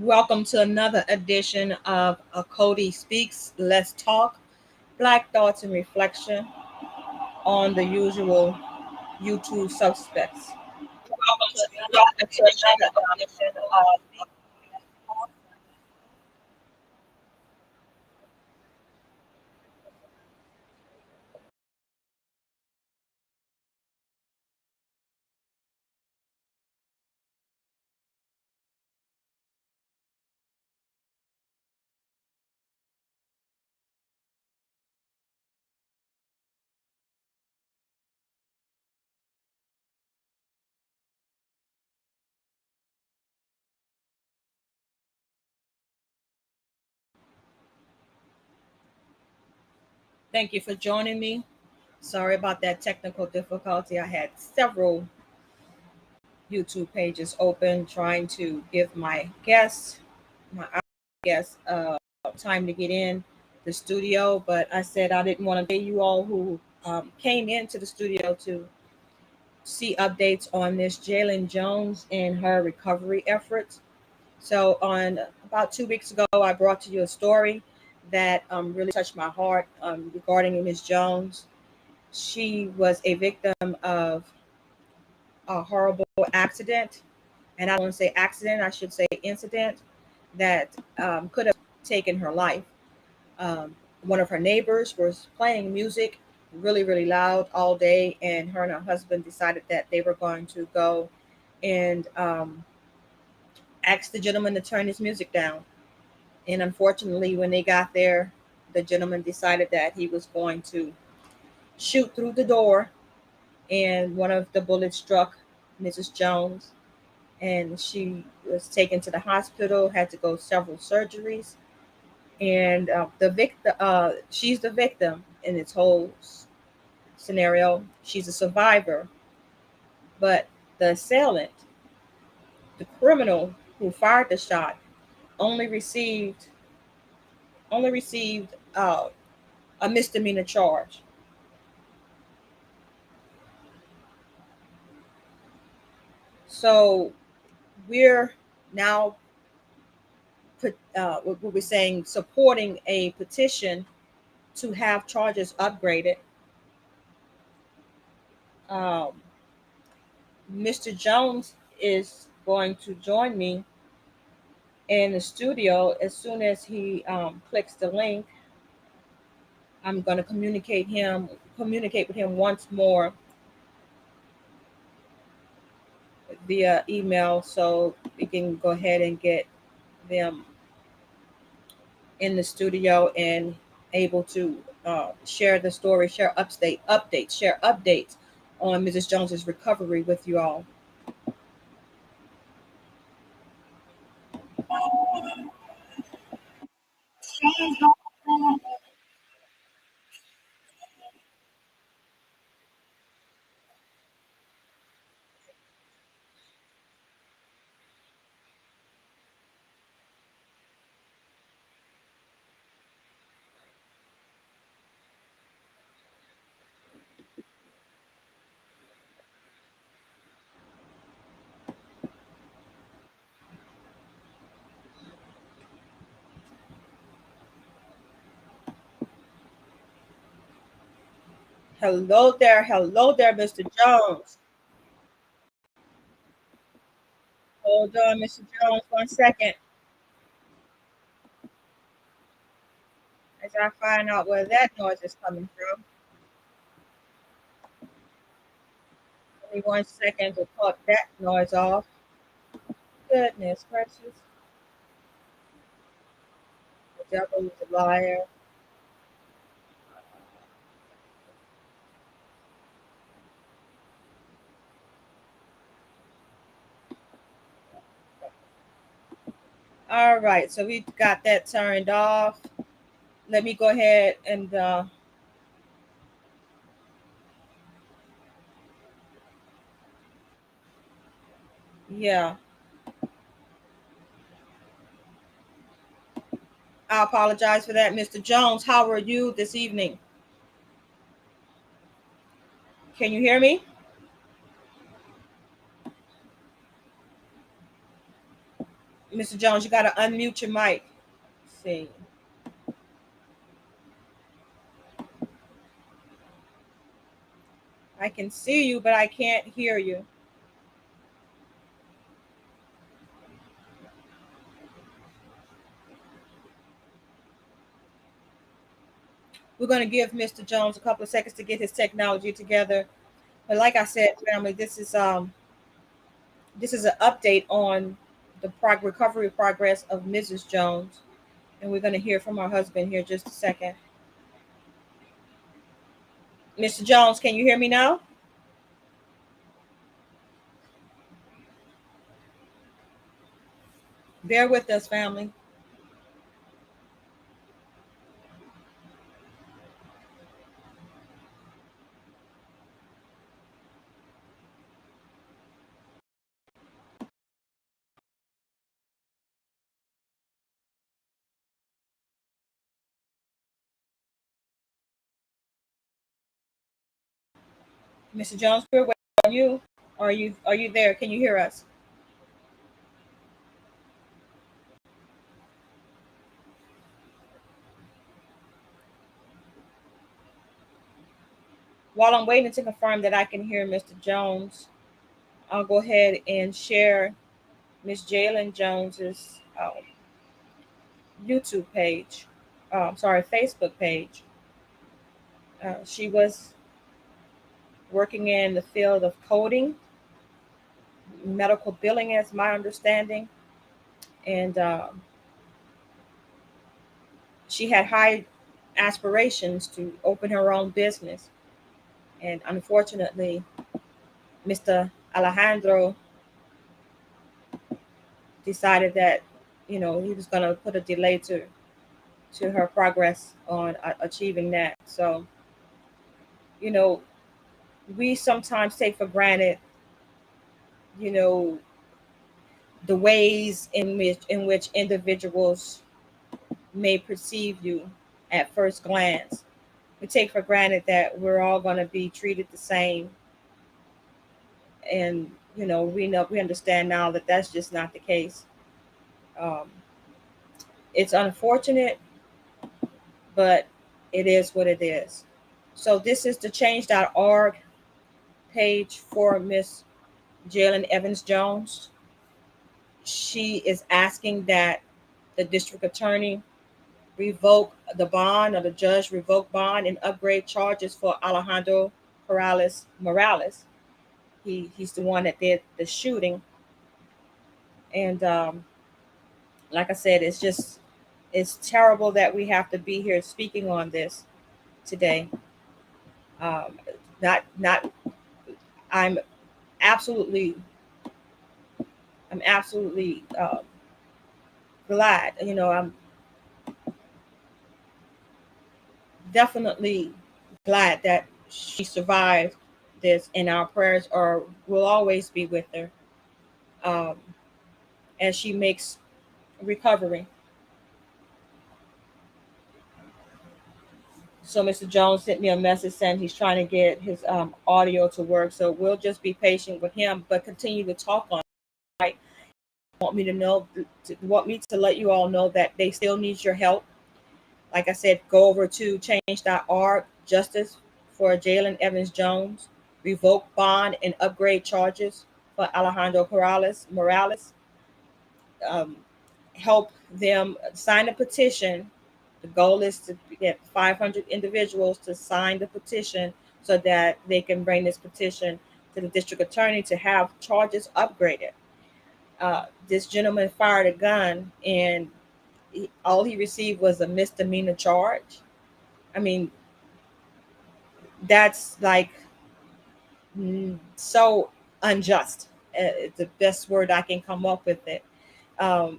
Welcome to another edition of Cody Speaks. Let's talk Black Thoughts and Reflection on the usual YouTube suspects. Thank you for joining me. Sorry about that technical difficulty. I had several YouTube pages open trying to give my guests, time to get in the studio, but I said I didn't want to pay you all who came into the studio to see updates on this Jalyne Jones and her recovery efforts. So, on about 2 weeks ago, I brought to you a story that really touched my heart regarding Ms. Jones. She was a victim of a horrible accident, and I don't want to say accident, I should say incident that could have taken her life. One of her neighbors was playing music really, really loud all day, and her husband decided that they were going to go and ask the gentleman to turn his music down. And unfortunately, when they got there, the gentleman decided that he was going to shoot through the door, and one of the bullets struck Mrs. Jones, and she was taken to the hospital, had to go several surgeries, and she's the victim in this whole scenario. She's a survivor, but the assailant, the criminal who fired the shot, only received only received a misdemeanor charge. So we're now what we're saying, supporting a petition to have charges upgraded. Um, Mr. Jones is going to join me in the studio as soon as he clicks the link. I'm going to communicate with him once more via email, so we can go ahead and get them in the studio and able to share the story, share updates on Mrs. Jones's recovery with you all. Hello there, Mr. Jones. Hold on, Mr. Jones, 1 second, as I find out where that noise is coming from. Give me 1 second to cut that noise off. Goodness gracious, the devil is a liar. All right, so we got that turned off. Let me go ahead and yeah, I apologize for that, Mr. Jones. How are you this evening? Can you hear me? Mr. Jones, you got to unmute your mic. Let's see. I can see you, but I can't hear you. We're going to give Mr. Jones a couple of seconds to get his technology together. But like I said, family, this is an update on the recovery progress of Mrs. Jones, and we're going to hear from her husband here just a second. Mr. Jones, can you hear me now? Bear with us, family. Mr. Jones, we're waiting on you. Are you there? Can you hear us? While I'm waiting to confirm that I can hear Mr. Jones, I'll go ahead and share Miss Jalyne Jones's YouTube page. Sorry, Facebook page. She was working in the field of coding, medical billing, as my understanding, and she had high aspirations to open her own business. And unfortunately, Mr. Alejandro decided that he was going to put a delay to her progress on achieving that. So you know we sometimes take for granted you know the ways in which individuals may perceive you at first glance. We take for granted that we're all going to be treated the same, and we understand now that that's just not the case. um, it's unfortunate, but it is what it is. So this is the change.org page for Miss Jalyne Evans Jones. She is asking that the district attorney revoke the bond, or the judge revoke bond and upgrade charges for Alejandro Morales. He's the one that did the shooting. And like I said, it's terrible that we have to be here speaking on this today. Um, not I'm absolutely I'm absolutely glad. I'm definitely glad that she survived this, and our prayers are will always be with her um, as she makes recovery. So Mr. Jones sent me a message saying he's trying to get his audio to work. So we'll just be patient with him, but continue to talk on it. Right? Want me to let you all know that they still need your help. Like I said, go over to change.org, justice for Jalyne Evans Jones, revoke bond and upgrade charges for Alejandro Morales. Um, Help them sign a petition. The goal is to get 500 individuals to sign the petition so that they can bring this petition to the district attorney to have charges upgraded. This gentleman fired a gun, and all he received was a misdemeanor charge. I mean, that's like so unjust. The best word I can come up with it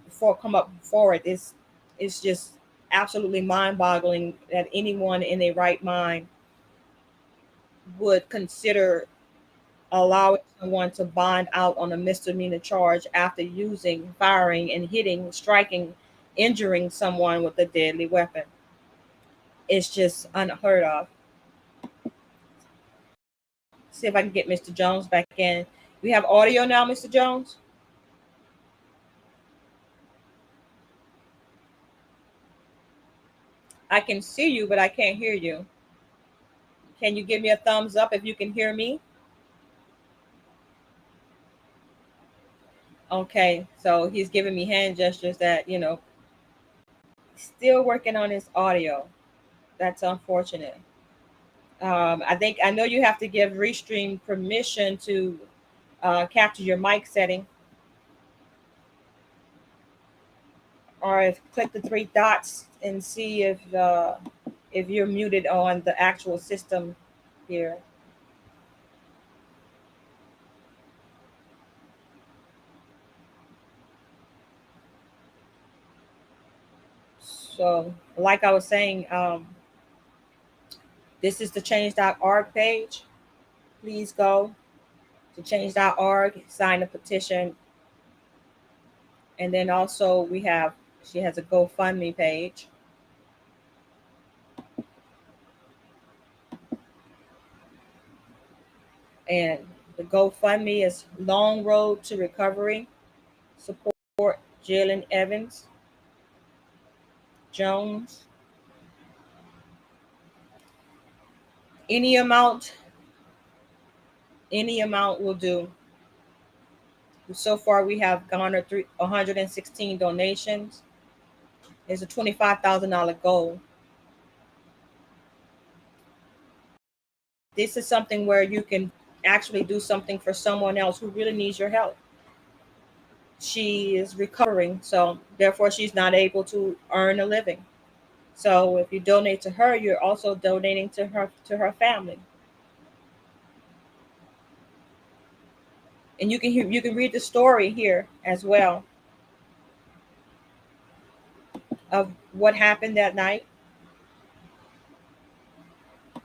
for come up for it is it's just absolutely mind-boggling that anyone in a right mind would consider allowing someone to bond out on a misdemeanor charge after using, firing, and hitting, striking, injuring someone with a deadly weapon. It's just unheard of. See if I can get Mr. Jones back in. We have audio now, Mr. Jones. I can see you, but I can't hear you. Can you give me a thumbs up if you can hear me? Okay, so he's giving me hand gestures that, still working on his audio. That's unfortunate. I know you have to give Restream permission to capture your mic setting, or click the three dots and see if you're muted on the actual system here. So, like I was saying, this is the change.org page. Please go to change.org, sign the petition, and then also she has a GoFundMe page. And the GoFundMe is Long Road to Recovery. Support Jalyne Evans Jones. Any amount, any amount will do. So far, we have garnered 116 donations. There's a $25,000 goal. This is something where you can actually do something for someone else who really needs your help. She is recovering, so therefore she's not able to earn a living. So if you donate to her, you're also donating to her family. And you can read the story here as well of what happened that night. It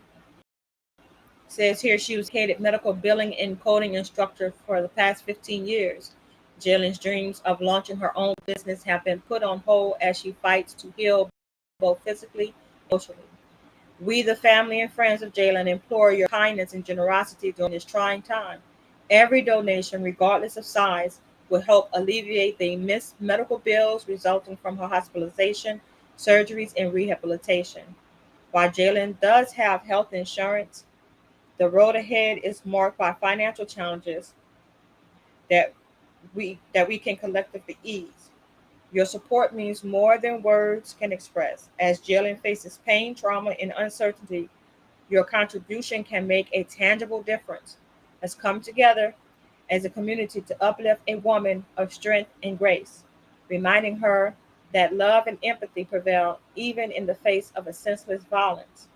says here she was headed medical billing and coding instructor for the past 15 years. Jalyne's dreams of launching her own business have been put on hold as she fights to heal both physically and emotionally. We, the family and friends of Jalyne, implore your kindness and generosity during this trying time. Every donation, regardless of size, will help alleviate the immense medical bills resulting from her hospitalization, surgeries, and rehabilitation. While Jalyne does have health insurance, the road ahead is marked by financial challenges that we can collectively ease. Your support means more than words can express. As Jalyne faces pain, trauma, and uncertainty, your contribution can make a tangible difference. Let's come together as a community to uplift a woman of strength and grace, reminding her that love and empathy prevail even in the face of a senseless violence.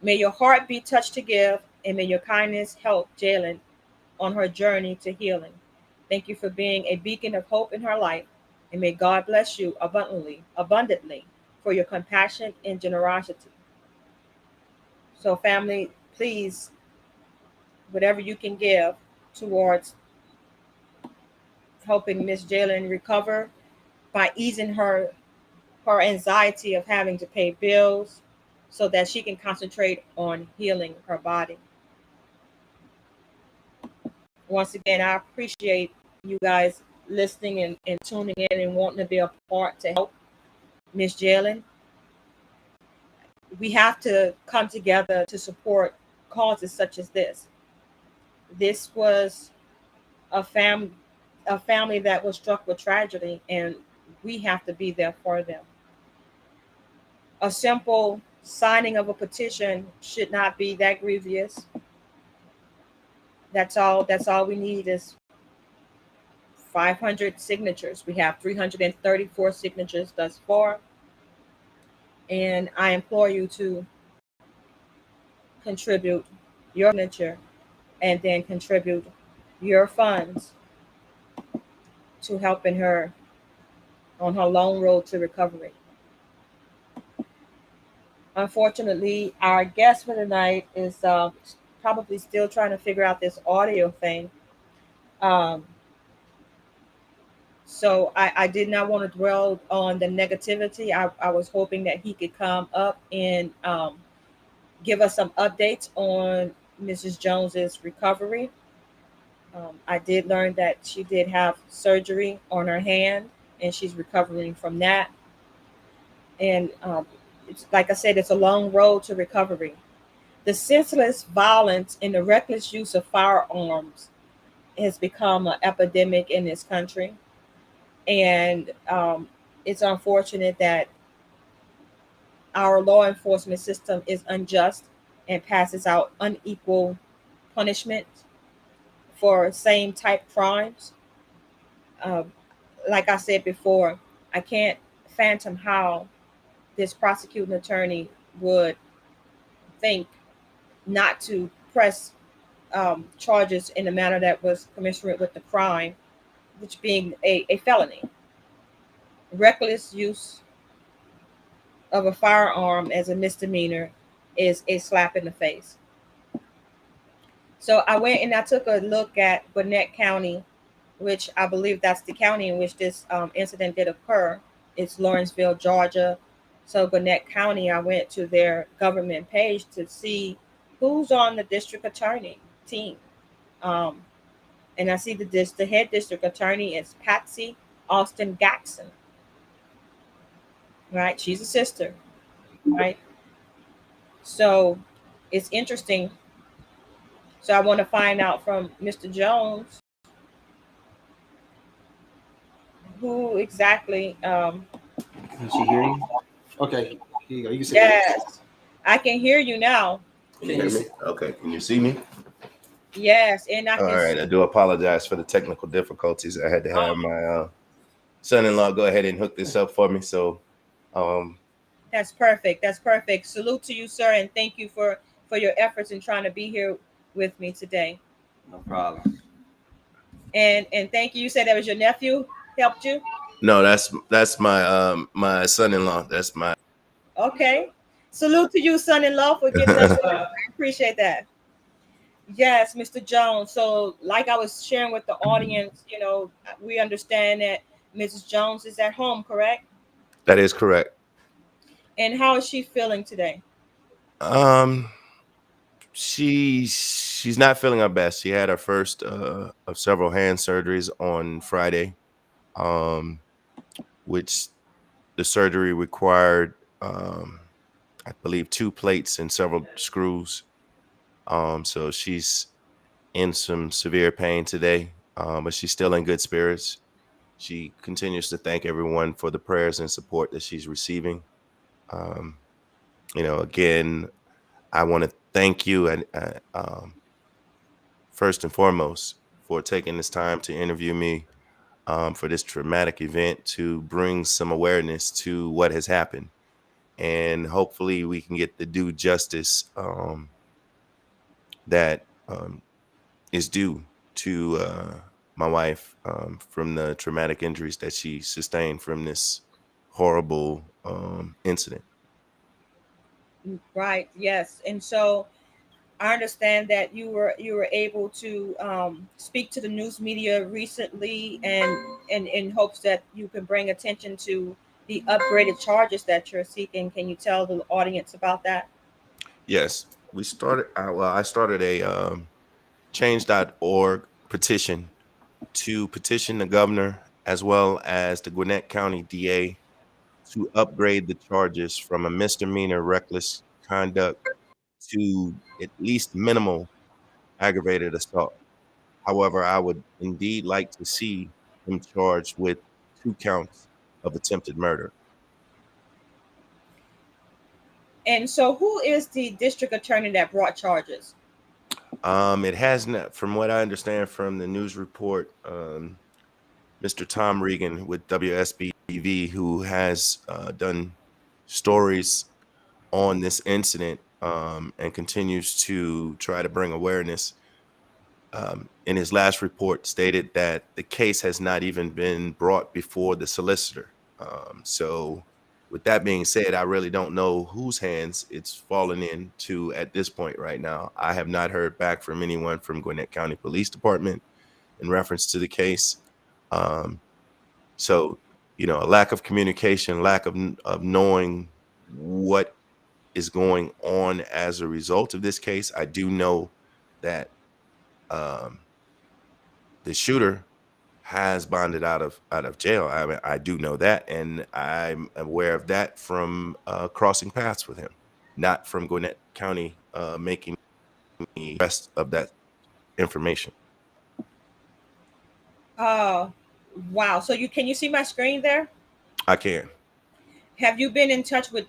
May your heart be touched to give, and may your kindness help Jalyne on her journey to healing. Thank you for being a beacon of hope in her life, and may God bless you abundantly for your compassion and generosity. So, family, please, whatever you can give towards helping Miss Jalyne recover by easing her anxiety of having to pay bills so that she can concentrate on healing her body. Once again, I appreciate you guys listening and tuning in and wanting to be a part to help Miss Jalyne. We have to come together to support causes such as this. This was a family that was struck with tragedy, and we have to be there for them. A simple signing of a petition should not be that grievous. That's all we need is 500 signatures. We have 334 signatures thus far, and I implore you to contribute your signature and then contribute your funds to helping her on her long road to recovery. Unfortunately, our guest for tonight is probably still trying to figure out this audio thing. Um, so I did not want to dwell on the negativity. I was hoping that he could come up and give us some updates on Mrs. Jones's recovery. I did learn that she did have surgery on her hand, and she's recovering from that. And it's, like I said, it's a long road to recovery. The senseless violence and the reckless use of firearms has become an epidemic in this country. And it's unfortunate that our law enforcement system is unjust and passes out unequal punishment for same type crimes. Uh, like I said before, I can't phantom how this prosecuting attorney would think not to press charges in the manner that was commensurate with the crime, which being a felony. Reckless use of a firearm as a misdemeanor is a slap in the face. So I went and I took a look at Gwinnett County, which I believe that's the county in which this incident did occur. It's Lawrenceville, Georgia. So Gwinnett County, I went to their government page to see who's on the district attorney team. Um, and I see the head district attorney is Patsy Austin Gaxon, right? She's a sister, right? So it's interesting. So I want to find out from Mr. Jones who exactly. Can she hear you? Okay, here you go. You can say yes. Yes, I can hear you now. Can you hear me? Okay. Can you see me? Yes, and I All can right. see. I do apologize for the technical difficulties. I had to have my son-in-law go ahead and hook this up for me. So, um, That's perfect. That's perfect. Salute to you, sir, and thank you for your efforts in trying to be here with me today. No problem. And thank you. You said that was your nephew helped you. no, that's my son-in-law. That's my Okay. Salute to you, son-in-law, for getting us. I appreciate that. Yes, Mr. Jones. So, like I was sharing with the audience, we understand that Mrs. Jones is at home, correct? That is correct. And how is she feeling today? Um, she's not feeling her best. She had her first of several hand surgeries on Friday, um, which the surgery required, I believe, 2 plates and several screws. So she's in some severe pain today, but she's still in good spirits. She continues to thank everyone for the prayers and support that she's receiving. Um, again, I want to thank you and first and foremost for taking this time to interview me for this traumatic event to bring some awareness to what has happened. And hopefully we can get the due justice that is due to my wife from the traumatic injuries that she sustained from this horrible incident. Right. Yes. And so I understand that you were able to speak to the news media recently, and in hopes that you can bring attention to the upgraded charges that you're seeking. Can you tell the audience about that? Yes, I started a change.org petition to petition the governor as well as the Gwinnett County DA to upgrade the charges from a misdemeanor reckless conduct to at least minimal aggravated assault. However, I would indeed like to see him charged with 2 counts of attempted murder. And so, who is the district attorney that brought charges? It has not, from what I understand from the news report, Mr. Tom Regan with WSBV, who has done stories on this incident and continues to try to bring awareness. In his last report, stated that the case has not even been brought before the solicitor. So, with that being said, I really don't know whose hands it's fallen into at this point right now. I have not heard back from anyone from Gwinnett County Police Department in reference to the case. Um, so, a lack of communication, lack of knowing what is going on as a result of this case. I do know that um, the shooter has bonded out of jail. I mean, I do know that, and I'm aware of that from crossing paths with him, not from Gwinnett County making me the rest of that information. Oh, wow. So can you see my screen there? I can. Have you been in touch with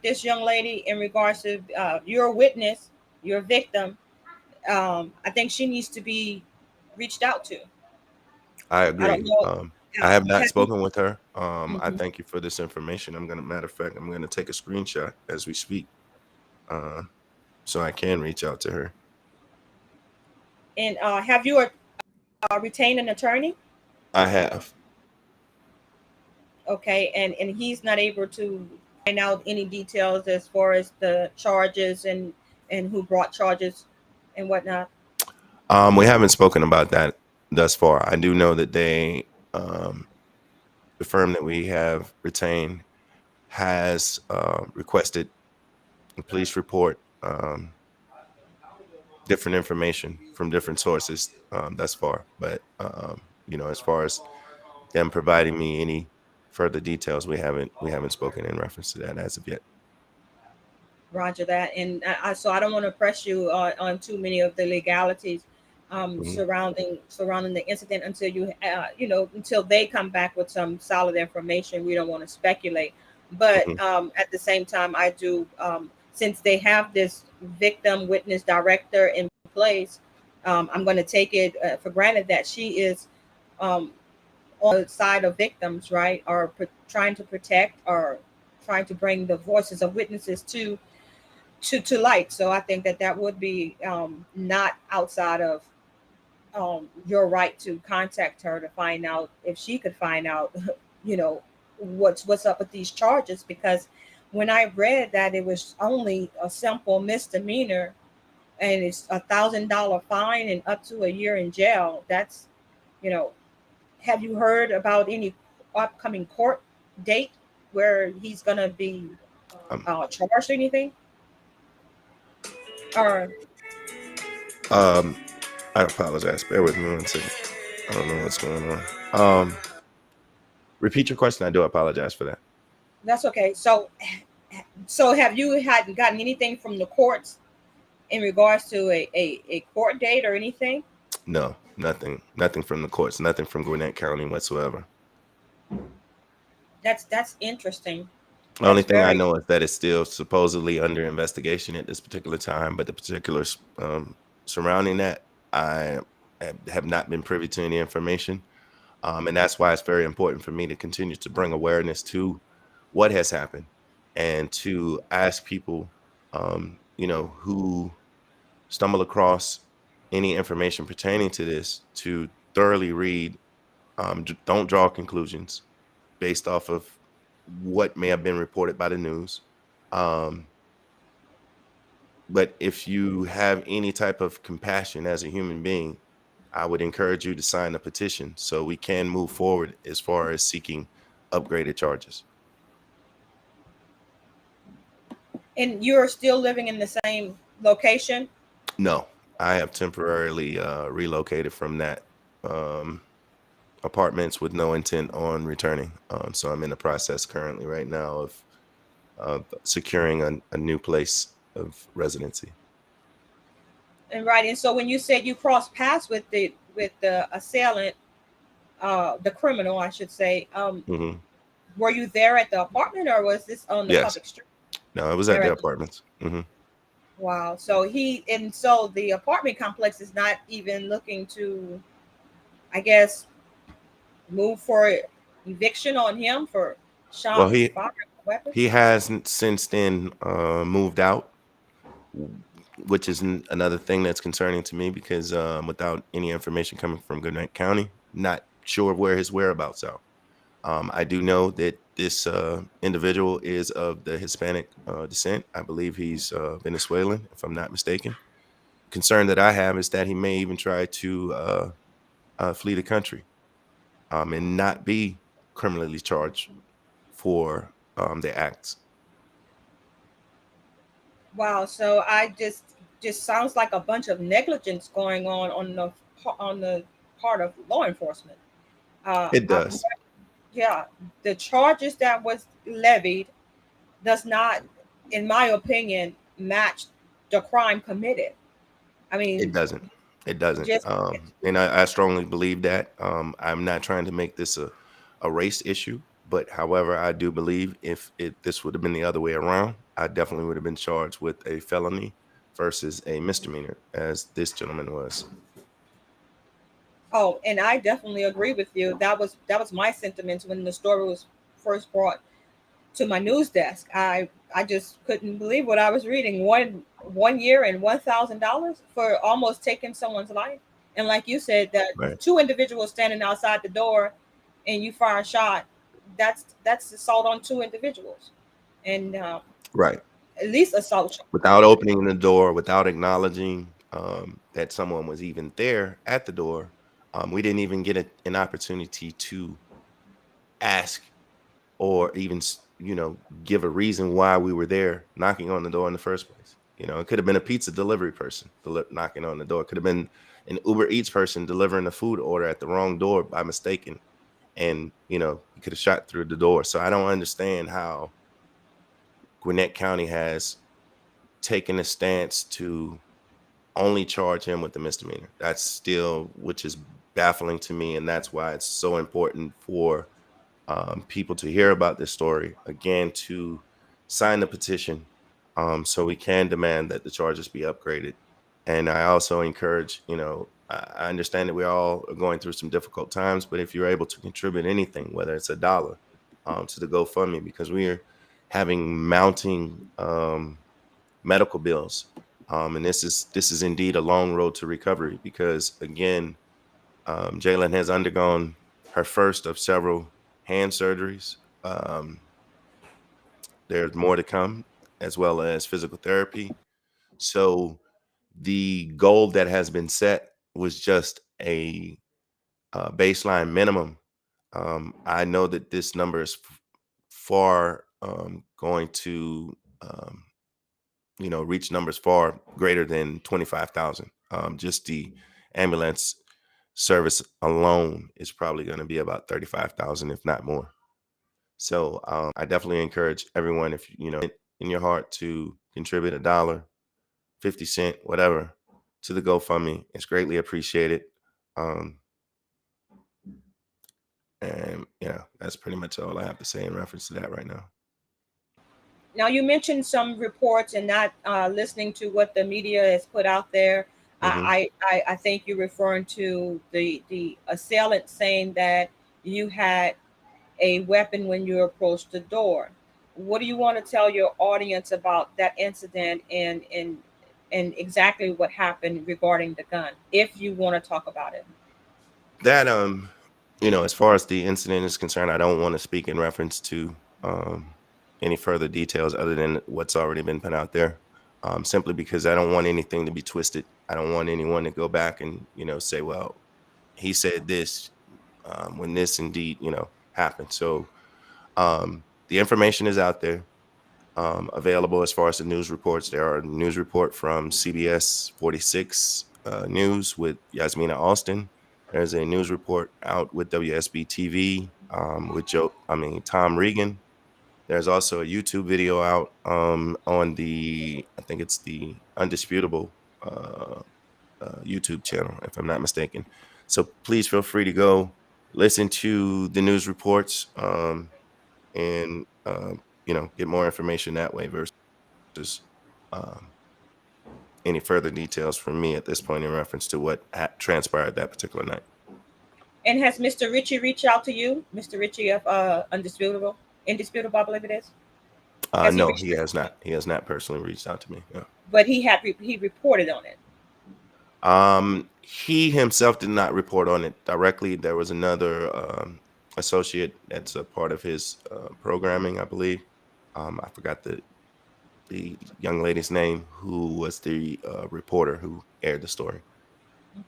this young lady in regards to your witness, your victim? I think she needs to be reached out to. I I don't agree. know. I have not Have you? spoken with her. I Mhm. thank you for this information. Matter of fact, I'm gonna take a screenshot as we speak, uh, so I can reach out to her. And have you retained an attorney? I have. Okay, and he's not able to find out any details as far as the charges and who brought charges and whatnot. We haven't spoken about that thus far. I do know that the firm that we have retained has requested a police report, different information from different sources thus far. But as far as them providing me any further details, we haven't spoken in reference to that as of yet. Roger that. And so I don't want to press you on too many of the legalities Mhm, surrounding the incident until until they come back with some solid information. We don't want to speculate, but mhm. at the same time, I do since they have this victim witness director in place. I'm going to take it for granted that she is um, on the side of victims, right, or trying to protect or trying to bring the voices of witnesses to light. So I think that would be not outside of your right to contact her to find out if she could find out, you know, what's up with these charges. Because when I read that it was only a simple misdemeanor and it's $1,000 fine and up to a year in jail, that's you know, have you heard about any upcoming court date where he's gonna be Um, charged or anything? Or um, I apologize. Bear with me one second. I don't know what's going on. Repeat your question. I do apologize for that. that's okay. So have you had gotten anything from the courts in regards to a court date or anything? No, nothing from the courts, nothing from Gwinnett County whatsoever. That's interesting. The only That's thing I very know is that it's still supposedly under investigation at this particular time, but the particulars surrounding that, I have not been privy to any information. And that's why it's very important for me to continue to bring awareness to what has happened and to ask people, who stumble across any information pertaining to this to thoroughly read. Don't draw conclusions based off of what may have been reported by the news. Um, but if you have any type of compassion as a human being, I would encourage you to sign a petition so we can move forward as far as seeking upgraded charges. and you're still living in the same location? No, I have temporarily relocated from that apartments with no intent on returning. So I'm in the process currently right now of securing a new place of residency. And right. And so when you said you crossed paths with the assailant, the criminal, I should say, Hmm. were you there at the apartment or was this on the Yes. public street? No, it was at There the at the apartments. Hmm. Wow. So the apartment complex is not even looking to, I guess, move for eviction on him for Well, shots he fired with a weapon. he has since then moved out, which is another thing that's concerning to me because without any information coming from Gwinnett County, not sure where his whereabouts are. I do know that this individual is of the Hispanic descent. I believe he's Venezuelan, if I'm not mistaken. Concern that I have is that he may even try to flee the country and not be criminally charged for the acts. Wow. So I just sounds like a bunch of negligence going on the part of law enforcement. It I'm does. yeah, the charges that was levied does not, in my opinion, match the crime committed. I It mean, doesn't. It doesn't. just And I strongly believe that. I'm not trying to make this a race issue, but however, I do believe if this would have been the other way around, I definitely would have been charged with a felony versus a misdemeanor, as this gentleman was. oh, and I definitely agree with you. That was my sentiments when the story was first brought to my news desk. I just couldn't believe what I was reading. One year and $1,000 for almost taking someone's life. And like you said, that Right. two individuals standing outside the door, and you fire a shot. That's assault on two individuals, and Right. at least assault. Without opening the door, without acknowledging that someone was even there at the door, we didn't even get an opportunity to ask or even give a reason why we were there knocking on the door in the first place. It could have been a pizza delivery person knocking on the door. It could have been an Uber Eats person delivering a food order at the wrong door by mistaken, and he could have shot through the door. So I don't understand how Gwinnett County has taken a stance to only charge him with the misdemeanor. That's still, which is baffling to me, and that's why it's so important for people to hear about this story, again, to sign the petition, so we can demand that the charges be upgraded. And I also encourage, I understand that we all are going through some difficult times, but if you're able to contribute anything, whether it's $1 to the GoFundMe, because we are having mounting medical bills. And this is indeed a long road to recovery, because again, Jalyne has undergone her first of several hand surgeries. There's more to come, as well as physical therapy. So the goal that has been set was just a baseline minimum. I know that this number is far going to reach numbers far greater than 25,000. Just the ambulance service alone is probably going to be about 35,000, if not more. So I definitely encourage everyone, if in your heart, to contribute $1, 50 cents, whatever, to the GoFundMe. It's greatly appreciated. Um, and that's pretty much all I have to say in reference to that right now. Now, you mentioned some reports and not listening to what the media has put out there. hmm I think you're referring to the assailant saying that you had a weapon when you approached the door. What do you want to tell your audience about that incident, and exactly what happened regarding the gun, if you want to talk about it? That as far as the incident is concerned, I don't want to speak in reference to any further details other than what's already been put out there. Simply because I don't want anything to be twisted. I don't want anyone to go back and say, well, he said this when this indeed happened. So the information is out there, available. As far as the news reports, there are a news report from CBS 46 News with Yasmina Alston. There's a news report out with WSB TV with Tom Regan. There's also a YouTube video out on I think it's the Undisputable YouTube channel, if I'm not mistaken. So please feel free to go listen to the news reports, and get more information that way versus um, any further details from me at this point in reference to what transpired that particular night. And has Mr. Ritchie reached out to you, Mr. Ritchie of Indisputable, I believe it is? Has he No, reached? he has not. He has not personally reached out to me. No. But he reported on it. He himself did not report on it directly. There was another associate that's a part of his programming, I believe. I forgot the young lady's name, who was the reporter who aired the story.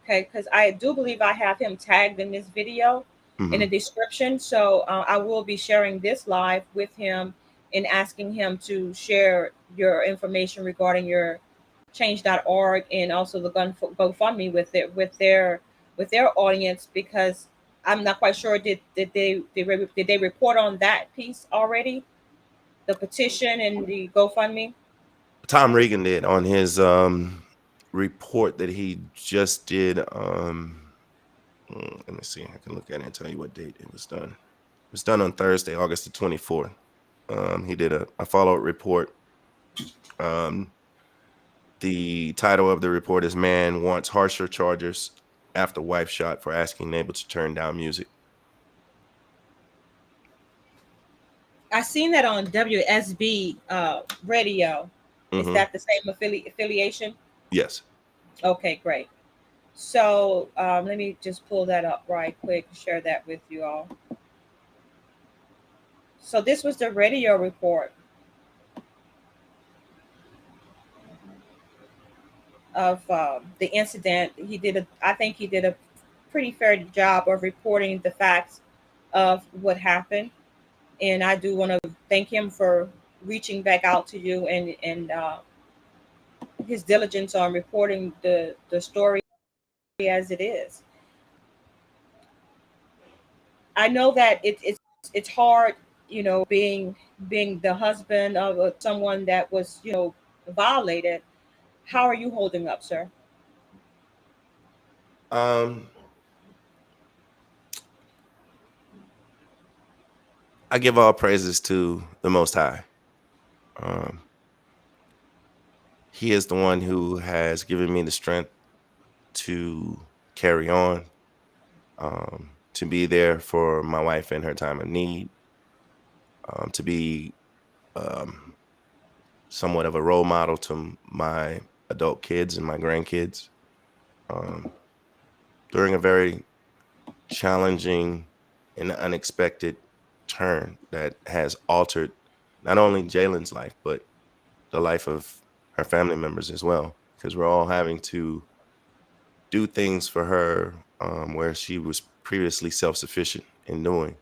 Okay, because I do believe I have him tagged in this video in the hmm description. So I will be sharing this live with him and asking him to share your information regarding your change.org and also the GoFundMe with their audience, because I'm not quite sure. Did they report on that piece already? The petition and the GoFundMe. Tom Regan did on his report that he just did. Let me see. I can look at it and tell you what date it was done. It was done on Thursday, August the 24th. He did a follow-up report. The title of the report is "Man Wants Harsher Charges After Wife Shot for Asking Neighbor to Turn Down Music." I seen that on WSB radio. Is Mm-hmm. that the same affiliation? Yes. Okay, great. So let me just pull that up right quick, share that with you all. So this was the radio report of the incident. I think he did a pretty fair job of reporting the facts of what happened. And I do want to thank him for reaching back out to you and his diligence on reporting the story as it is. I know that it's hard, being the husband of someone that was violated. How are you holding up, sir? I give all praises to the Most High. He is the one who has given me the strength to carry on, to be there for my wife in her time of need, to be somewhat of a role model to my adult kids and my grandkids, during a very challenging and unexpected turn that has altered not only Jalyne's life, but the life of her family members as well, because we're all having to do things for her, where she was previously self-sufficient in doing,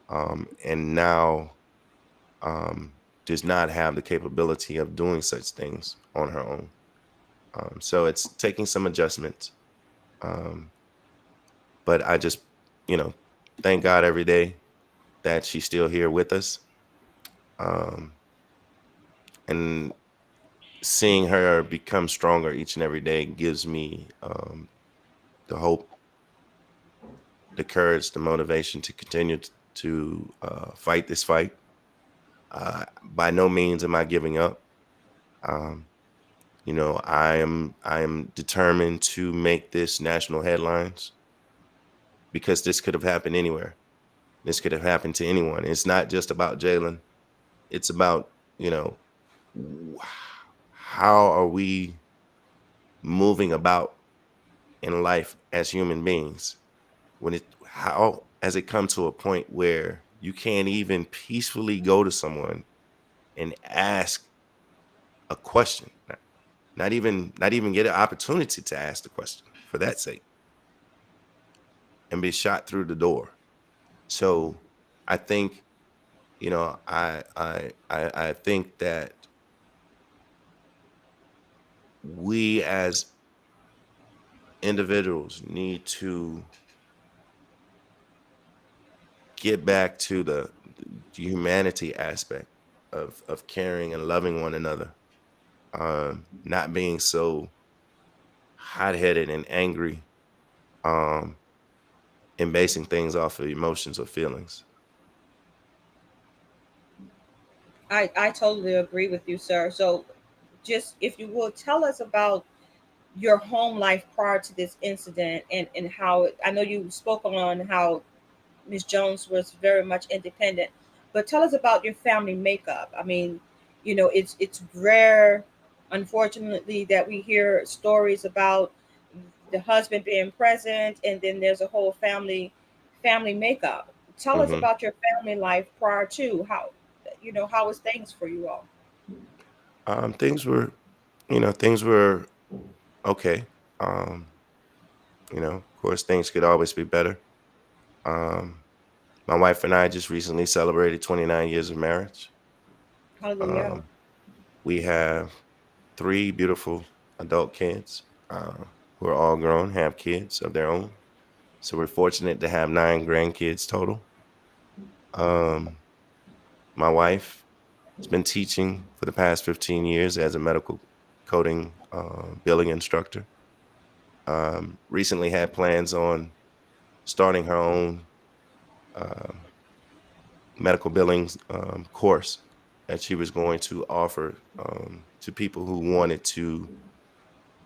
and now does not have the capability of doing such things on her own. So it's taking some adjustments. Um, but I just, thank God every day that she's still here with us. Um, and seeing her become stronger each and every day gives me the hope, the courage, the motivation to continue to fight this fight. By no means am I giving up. Um, I am determined to make this national headlines, because this could have happened anywhere. This could have happened to anyone. It's not just about Jalyne. It's about, how are we moving about in life as human beings, how has it come to a point where you can't even peacefully go to someone and ask a question, not even get an opportunity to ask the question for that sake, and be shot through the door. So I think, I think that we as individuals need to get back to the humanity aspect of caring and loving one another, not being so hot-headed and angry, um, and basing things off of emotions or feelings. I totally agree with you, sir. So just if you will tell us about your home life prior to this incident and how I know you spoke on how Miss Jones was very much independent, but tell us about your family makeup. I mean, it's rare, unfortunately, that we hear stories about the husband being present and then there's a whole family makeup. Tell us Hmm. about your family life prior to how was things for you all. Things were, things were okay. Um, of course, things could always be better. Um, my wife and I just recently celebrated 29 years of marriage. Hallelujah. Um, we have three beautiful adult kids, who are all grown, have kids of their own. So we're fortunate to have 9 grandkids total. My wife has been teaching for the past 15 years as a medical coding billing instructor. Recently had plans on starting her own um, medical billing course that she was going to offer to people who wanted to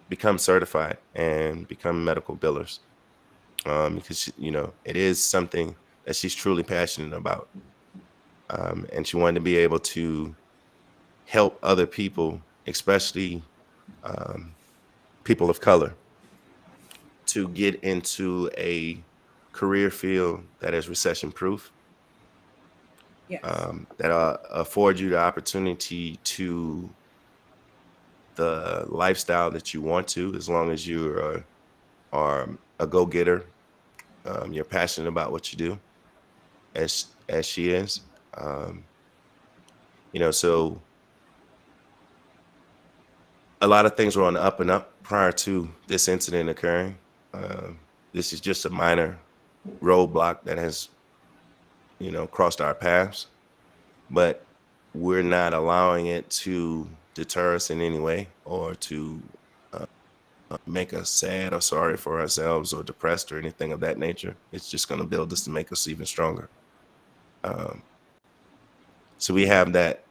become certified and become medical billers, because it is something that she's truly passionate about, and she wanted to be able to help other people, especially um, people of color, to get into a career field that is recession proof, Yes. that afford you the opportunity to the lifestyle that you want to, as long as you are a go-getter. You're passionate about what you do, as she is. Um, so a lot of things were on the up and up prior to this incident occurring. This is just a minor roadblock that has, crossed our paths, but we're not allowing it to deter us in any way, or to make us sad or sorry for ourselves or depressed or anything of that nature. It's just going to build us to make us even stronger. Um, so we have that,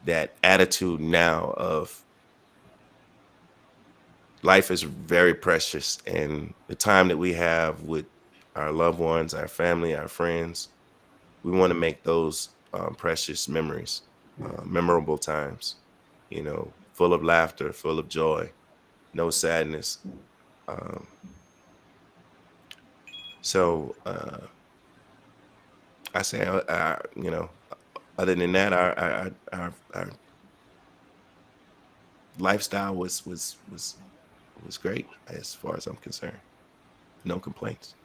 that attitude now of life is very precious, and the time that we have with our loved ones, our family, our friends, we want to make those precious memories, memorable times, full of laughter, full of joy, no sadness. Um, so I say, other than that, our lifestyle was great as far as I'm concerned. No complaints.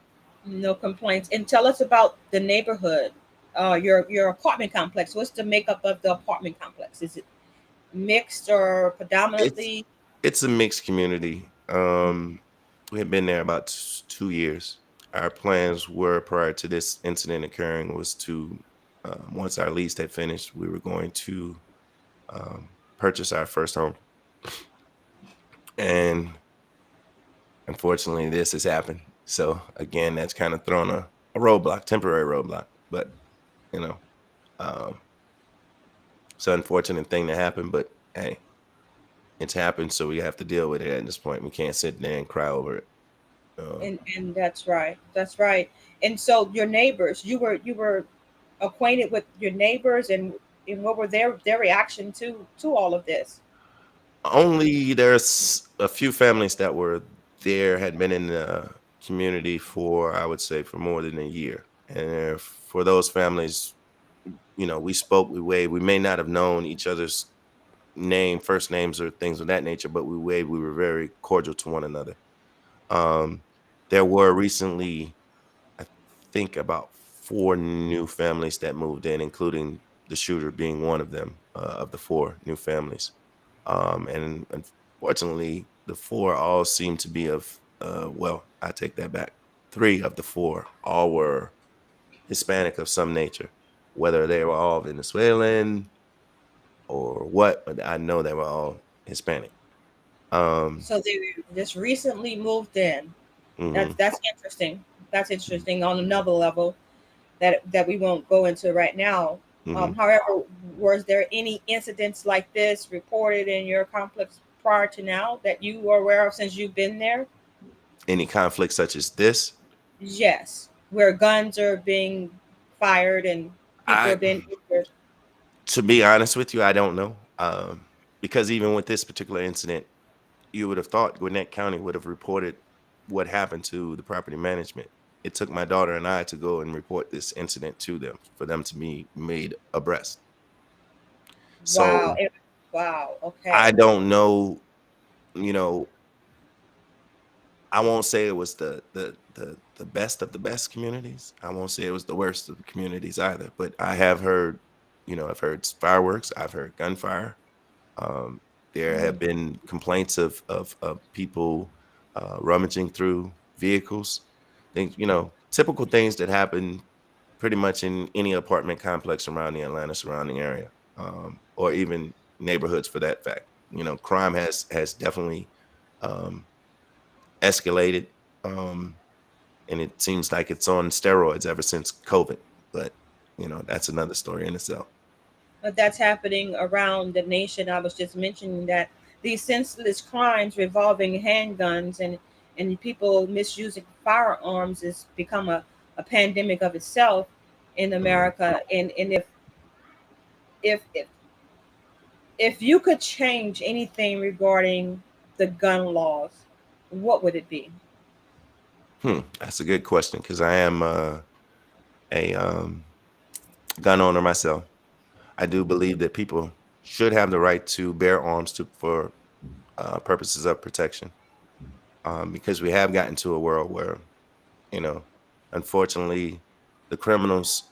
No complaints. And tell us about the neighborhood, your apartment complex. What's the makeup of the apartment complex? Is it mixed or It's predominantly? it's a mixed community. We had been there about 2 years. Our plans were, prior to this incident occurring, was to, once our lease had finished, we were going to purchase our first home. And unfortunately, this has happened. So again, that's kind of thrown a roadblock, temporary roadblock. But you know, um, it's an unfortunate thing to happen. But hey, it's happened, so we have to deal with it at this point. We can't sit there and cry over it. And that's right. That's right. And so your neighbors, you were acquainted with your neighbors, and what were their reaction to all of this? Only there's a few families that were there, had been in the community for, I would say, for more than a year. And for those families, we spoke, we waved. We may not have known each other's first names or things of that nature, but we waved. We were very cordial to one another. Um, there were recently, I think, about 4 new families that moved in, including the shooter being one of them, of the 4 new families. And unfortunately, the 4 all seem to be of, well, I take that back. 3 of the 4 all were Hispanic of some nature, whether they were all Venezuelan or what, but I know they were all Hispanic. Um, So they just recently moved in. That's mhm, that's interesting. That's interesting on another level that we won't go into right now. mhm. However, was there any incidents like this reported in your complex prior to now that you are aware of since you've been there? Any conflict such as this, Yes, where guns are being fired and people are I, being injured. to be honest with you, I don't know. Because even with this particular incident, you would have thought Gwinnett County would have reported what happened to the property management. It took my daughter and I to go and report this incident to them for them to be made abreast. Wow. So Wow. I Okay. don't know, you know, I won't say it was the best of the best communities. I won't say it was the worst of the communities either. But I have heard, I've heard fireworks, I've heard gunfire. Um, there have Mm. been complaints of people rummaging through vehicles. things, typical things that happen pretty much in any apartment complex around the Atlanta surrounding area, or even neighborhoods for that fact. Crime has definitely um, escalated, and it seems like it's on steroids ever since COVID. But that's another story in itself. But that's happening around the nation. I was just mentioning that these senseless crimes revolving handguns and people misusing firearms has become a pandemic of itself in Mhm. America. And if if you could change anything regarding the gun laws, what would it be? That's a good question because I am a gun owner myself. I do believe that people should have the right to bear arms for purposes of protection, because we have gotten to a world where, you know, unfortunately, the criminals,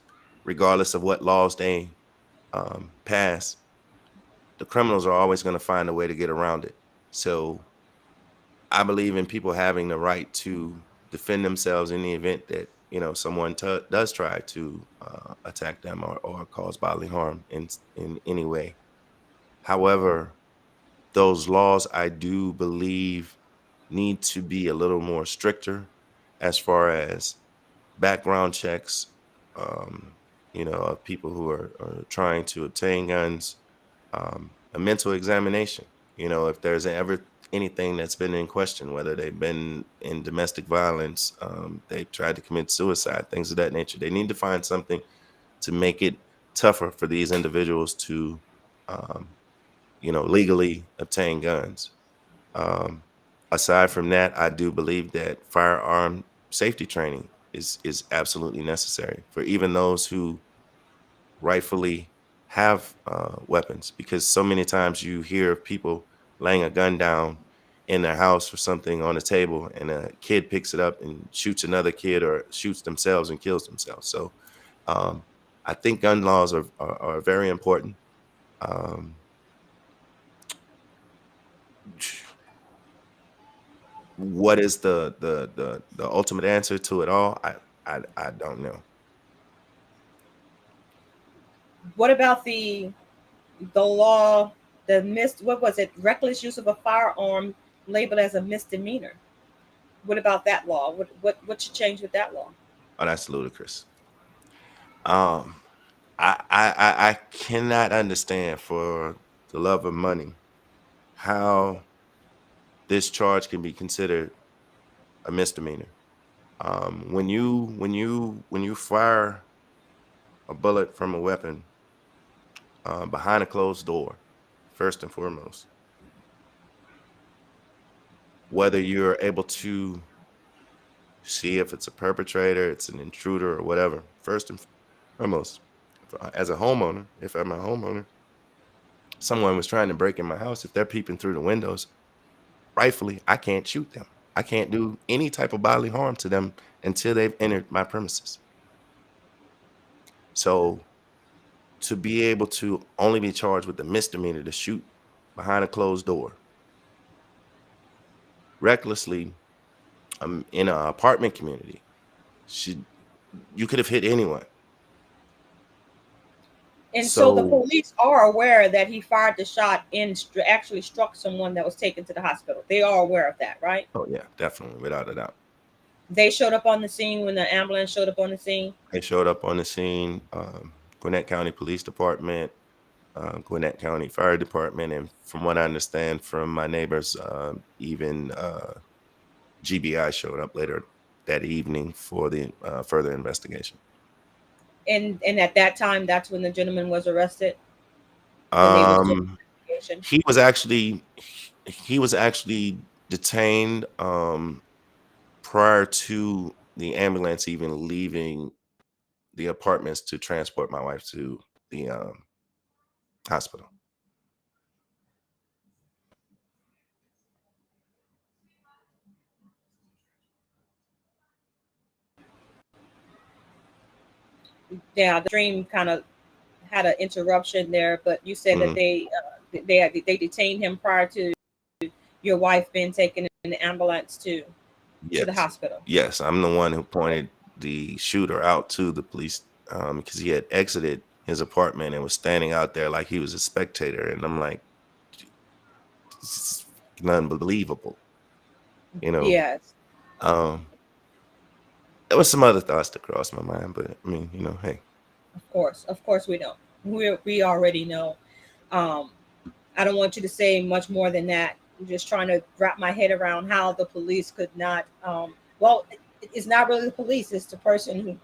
regardless of what laws they pass, the criminals are always going to find a way to get around it. So I believe in people having the right to defend themselves in the event that someone does try to attack them or cause bodily harm in any way. However, those laws I do believe need to be a little more stricter as far as background checks, of people who are trying to obtain guns, a mental examination. If there's ever anything that's been in question, whether they've been in domestic violence, they've tried to commit suicide, things of that nature, they need to find something to make it tougher for these individuals to, legally obtain guns. Um, Aside from that, I do believe that firearm safety training is absolutely necessary for even those who rightfully have weapons, because so many times you hear of people laying a gun down in their house or something on a table, and a kid picks it up and shoots another kid or shoots themselves and kills themselves. So um, I think gun laws are very important. Um, what is the ultimate answer to it all? I don't know. What about the law, what was it, reckless use of a firearm labeled as a misdemeanor? What about that law? What should change with that law? Oh, that's ludicrous. Um, I cannot understand for the love of money how this charge can be considered a misdemeanor. When you fire a bullet from a weapon behind a closed door, first and foremost, whether you're able to see if it's a perpetrator, it's an intruder, or whatever, first and foremost, as a homeowner, if I'm a homeowner, someone was trying to break in my house, if they're peeping through the windows, rightfully, I can't shoot them. I can't do any type of bodily harm to them until they've entered my premises. So to be able to only be charged with the misdemeanor to shoot behind a closed door recklessly, in an apartment community, should you could have hit anyone. And so the So, police are aware that he fired the shot and actually struck someone that was taken to the hospital. They are aware of that, right? oh yeah, definitely, without a doubt. They showed up on the scene when the ambulance showed up on the scene. They showed up on the scene, Gwinnett County Police Department, Gwinnett County Fire Department, and from what I understand from my neighbors, even GBI showed up later that evening for the further investigation. And at that time, that's when the gentleman was arrested when they was doing Um, the investigation. he was actually detained prior to the ambulance even leaving the apartments to transport my wife to the hospital. Yeah, the stream kind of had an interruption there, but you said that Mhm. they detained him prior to your wife being taken in the ambulance too. to the Yes. hospital. Yes, I'm the one who pointed the shooter out to the police because he had exited his apartment and was standing out there like he was a spectator. And I'm like, it's unbelievable. You know, Yes, um, there was some other thoughts that crossed my mind, but I mean, hey, of course we know. We already know. Um, I don't want you to say much more than that. I'm just trying to wrap my head around how the police could not. Well, it's not really the police; it's the person who,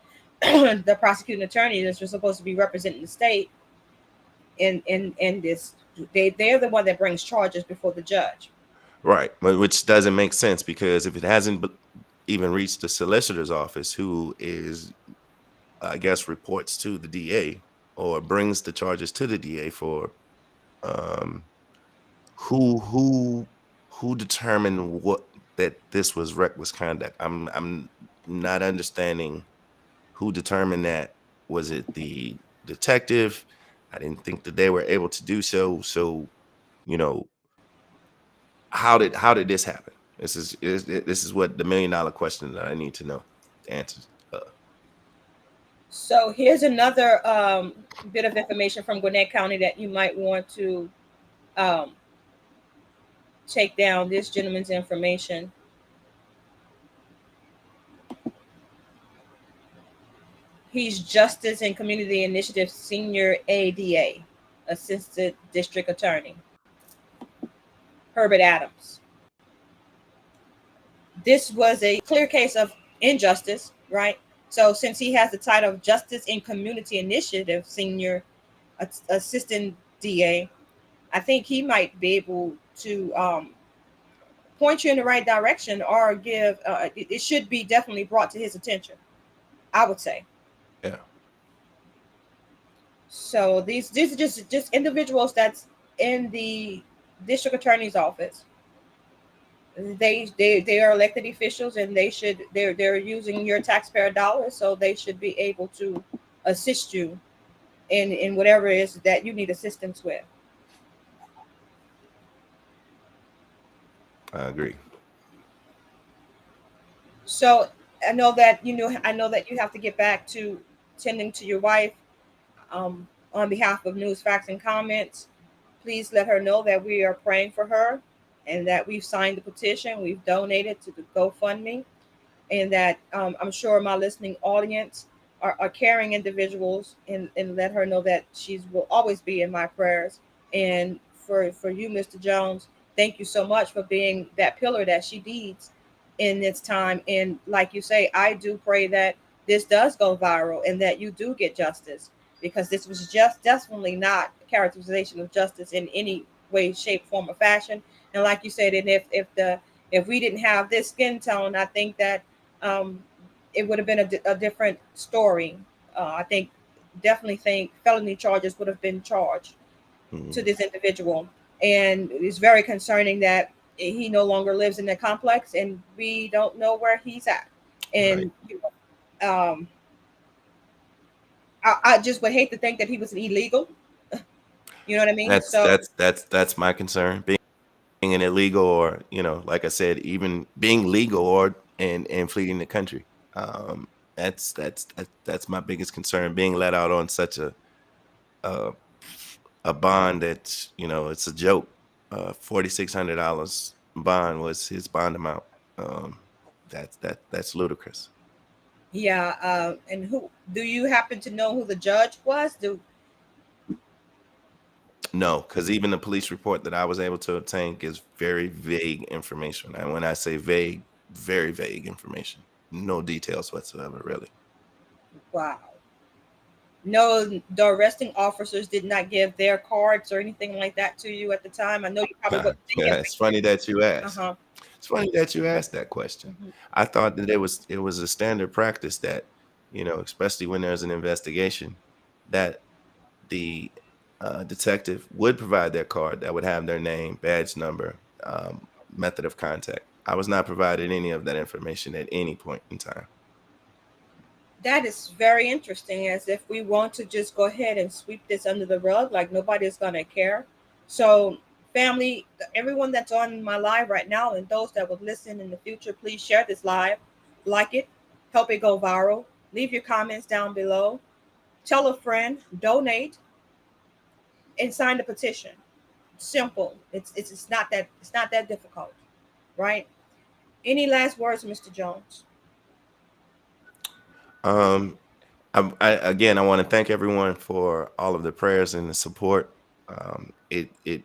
the prosecuting attorney, that's supposed to be representing the state in this. They're the one that brings charges before the judge. right, but which doesn't make sense because if it hasn't even reached the solicitor's office, who is, I guess, reports to the DA or brings the charges to the DA for um, who who who determined what that this was reckless conduct. I'm not understanding who determined that. Was it the detective? I didn't think that they were able to do so. So, you know, how did this happen? This is what the $1 million question that I need to know the answers. So here's another bit of information from Gwinnett County that you might want to um, take down. This gentleman's information. He's Justice and Community Initiative Senior ADA, Assistant District Attorney, Herbert Adams. This was a clear case of injustice, right? So since he has the title of Justice and Community Initiative Senior Assistant DA, I think he might be able to point you in the right direction or give. It should be definitely brought to his attention, I would say. Yeah. So these are just individuals that's in the district attorney's office. They are elected officials, and they're using your taxpayer dollars, so they should be able to assist you in whatever it is that you need assistance with. I agree. So I know that you have to get back to tending to your wife. On behalf of News, Facts, and Comments, please let her know that we are praying for her and that we've signed the petition, we've donated to the GoFundMe, and that I'm sure my listening audience are caring individuals, and let her know that she will always be in my prayers. And for you, Mr. Jones, thank you so much for being that pillar that she needs in this time. And like you say, I do pray that this does go viral and that you do get justice, because this was just definitely not a characterization of justice in any way, shape, form, or fashion. And like you said, and if we didn't have this skin tone, I think that um, it would have been a different story. I think definitely think felony charges would have been charged to Mhm. this individual, and it's very concerning that he no longer lives in the complex, and we don't know where he's at. Right. And I just would hate to think that he was an illegal. You know what I mean? That's So that's that's that's my concern. Being an illegal, or like I said, even being legal or and fleeing the country. That's my biggest concern. Being let out on such a, a bond that's it's a joke. $4,600 bond was his bond amount. That's ludicrous. yeah, and who do you happen to know who the judge was? Do No, because even the police report that I was able to obtain gives very vague information. And when I say vague, very vague information. No details whatsoever, really. Wow. No, the arresting officers did not give their cards or anything like that to you at the time. I know you probably wasn't Yeah, thinking. it's funny that you Uh asked. huh. It's funny that you asked that question. Hmm. I thought that it was a standard practice that, especially when there's an investigation, that the detective would provide their card that would have their name, badge number, method of contact. I was not provided any of that information at any point in time. That is very interesting. As if we want to just go ahead and sweep this under the rug, like nobody's gonna care. So Family, everyone that's on my live right now and those that will listen in the future, please share this live, like it, help it go viral. Leave your comments down below. Tell a friend, donate, and sign the petition. Simple. It's not that difficult, right? Any last words, Mr. Jones? Um, again, I want to thank everyone for all of the prayers and the support. It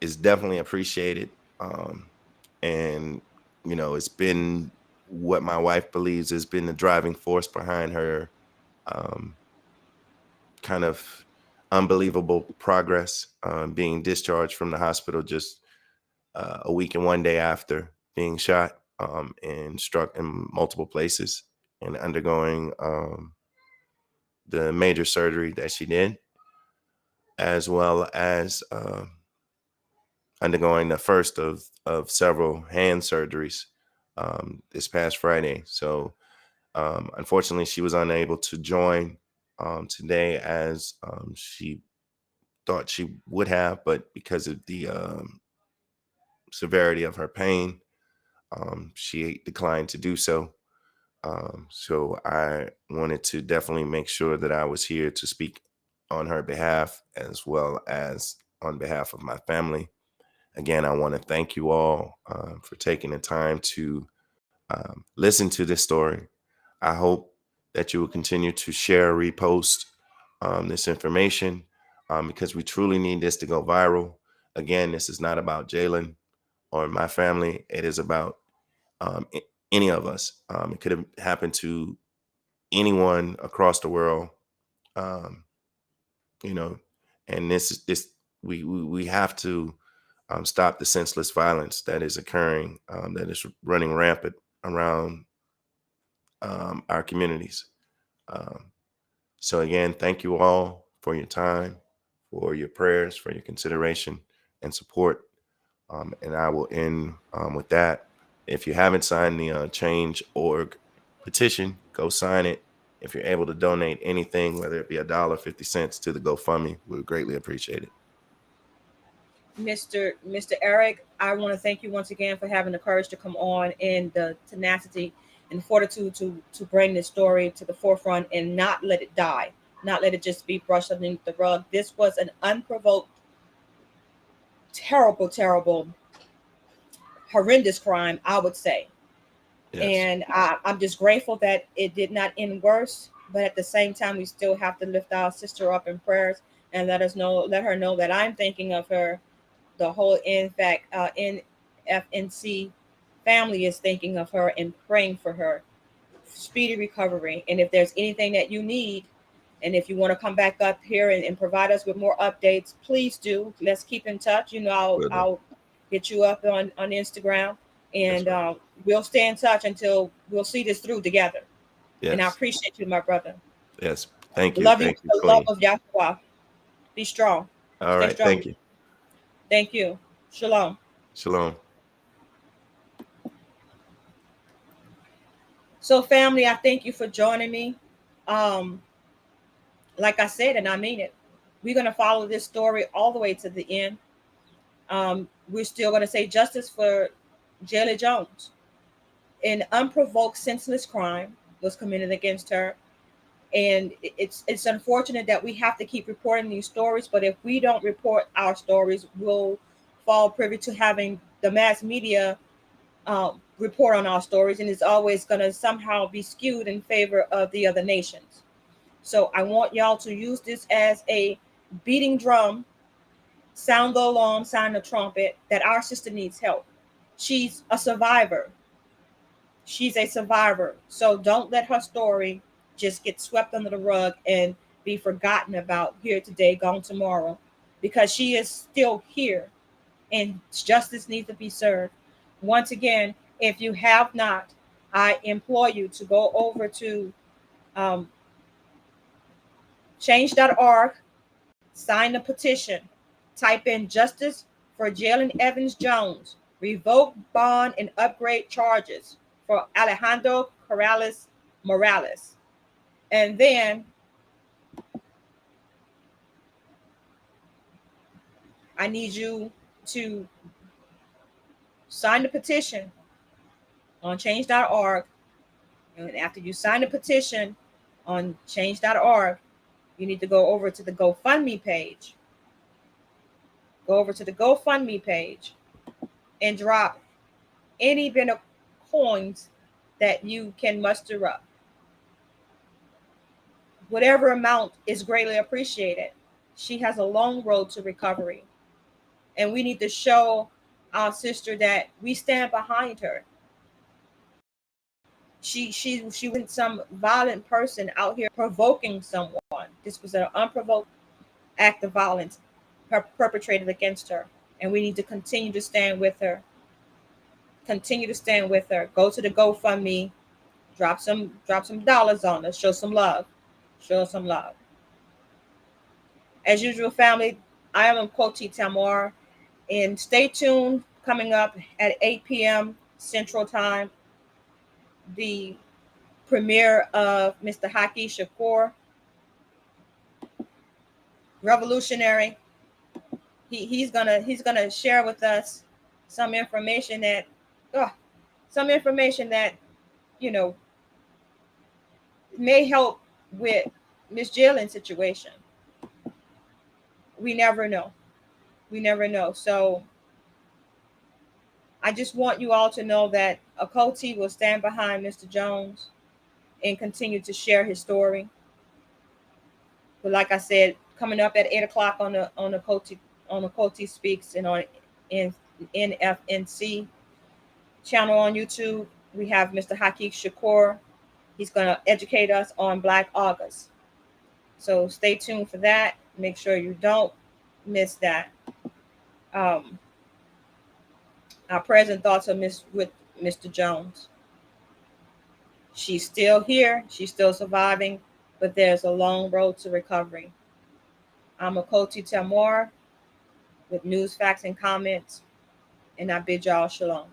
is definitely appreciated. And it's been what my wife believes has been the driving force behind her um, kind of unbelievable progress, being discharged from the hospital just a week and one day after being shot and struck in multiple places and undergoing the major surgery that she did, as well as undergoing the first of several hand surgeries this past Friday. So unfortunately, she was unable to join today as she thought she would have, but because of the severity of her pain, she declined to do so. So I wanted to definitely make sure that I was here to speak on her behalf as well as on behalf of my family. Again, I want to thank you all for taking the time to listen to this story. I hope that you will continue to share, repost this information because we truly need this to go viral. Again, this is not about Jalyne or my family. It is about any of us. It could have happened to anyone across the world, um, you know, and this we have to stop the senseless violence that is occurring, that is running rampant around our communities. Um, so again, thank you all for your time, for your prayers, for your consideration and support. And I will end with that. If you haven't signed the Change.org petition, go sign it. If you're able to donate anything, whether it be $1.50 to the GoFundMe, we would greatly appreciate it. Mr. Eric, I want to thank you once again for having the courage to come on and the tenacity and fortitude to bring this story to the forefront and not let it die, not let it just be brushed underneath the rug. This was an unprovoked, terrible, terrible, horrendous crime, I would say. Yes. And I'm just grateful that it did not end worse. But at the same time, we still have to lift our sister up in prayers and let her know that I'm thinking of her. The whole NFNC family is thinking of her and praying for her speedy recovery. And if there's anything that you need, and if you want to come back up here and provide us with more updates, please do. Let's keep in touch. I'll get you up on Instagram, and Yes, we'll stay in touch until we'll see this through together. And I yes, appreciate you, my brother. yes. Thank you. Love you Thank with you, the love Queen. of Yahweh. Be strong. All Stay right. strong. Thank you. Thank you. Shalom. Shalom. So, family, I thank you for joining me. Um, like I said, and I mean it, we're going to follow this story all the way to the end. We're still going to say justice for Jalyne Jones. An unprovoked, senseless crime was committed against her, and it's unfortunate that we have to keep reporting these stories. But if we don't report our stories, we'll fall privy to having the mass media report on our stories, and it's always going to somehow be skewed in favor of the other nations. So I want y'all to use this as a beating drum, sound the alarm, sound the trumpet that our sister needs help. She's a survivor. She's a survivor. So don't let her story just get swept under the rug and be forgotten about here today, gone tomorrow, because she is still here and justice needs to be served. Once again, if you have not, I implore you to go over to um, change.org, sign the petition, type in justice for Jalyne Evans Jones, revoke bond and upgrade charges for Alejandro Morales. And then I need you to sign the petition on change.org. And after you sign the petition on change.org, you need to go over to the GoFundMe page. Go over to the GoFundMe page and drop any bit of coins that you can muster up. Whatever amount is greatly appreciated. She has a long road to recovery. And we need to show our sister that we stand behind her. She wasn't some violent person out here provoking someone. This was an unprovoked act of violence perpetrated against her. And we need to continue to stand with her. Continue to stand with her. Go to the GoFundMe, drop some dollars on her, show some love. Show some love. As usual, family, I am Koti Tamor, and stay tuned. Coming up at 8 p.m. Central Time, the premiere of Mr. Haki Shakur, revolutionary. He's gonna share with us some information that, you know, may help with Miss Jalyne's situation. We never know. We never know. So I just want you all to know that Okoti will stand behind Mr. Jones and continue to share his story. But like I said, coming up at 8 o'clock on the Okoti Speaks and on NFNC channel on YouTube, we have Mr. Haki Shakur. He's going to educate us on Black August. So stay tuned for that. Make sure you don't miss that. Our prayers and thoughts are with Mr. Jones. She's still here. She's still surviving, but there's a long road to recovery. I'm Okoti Tamor with news, facts, and comments, and I bid y'all shalom.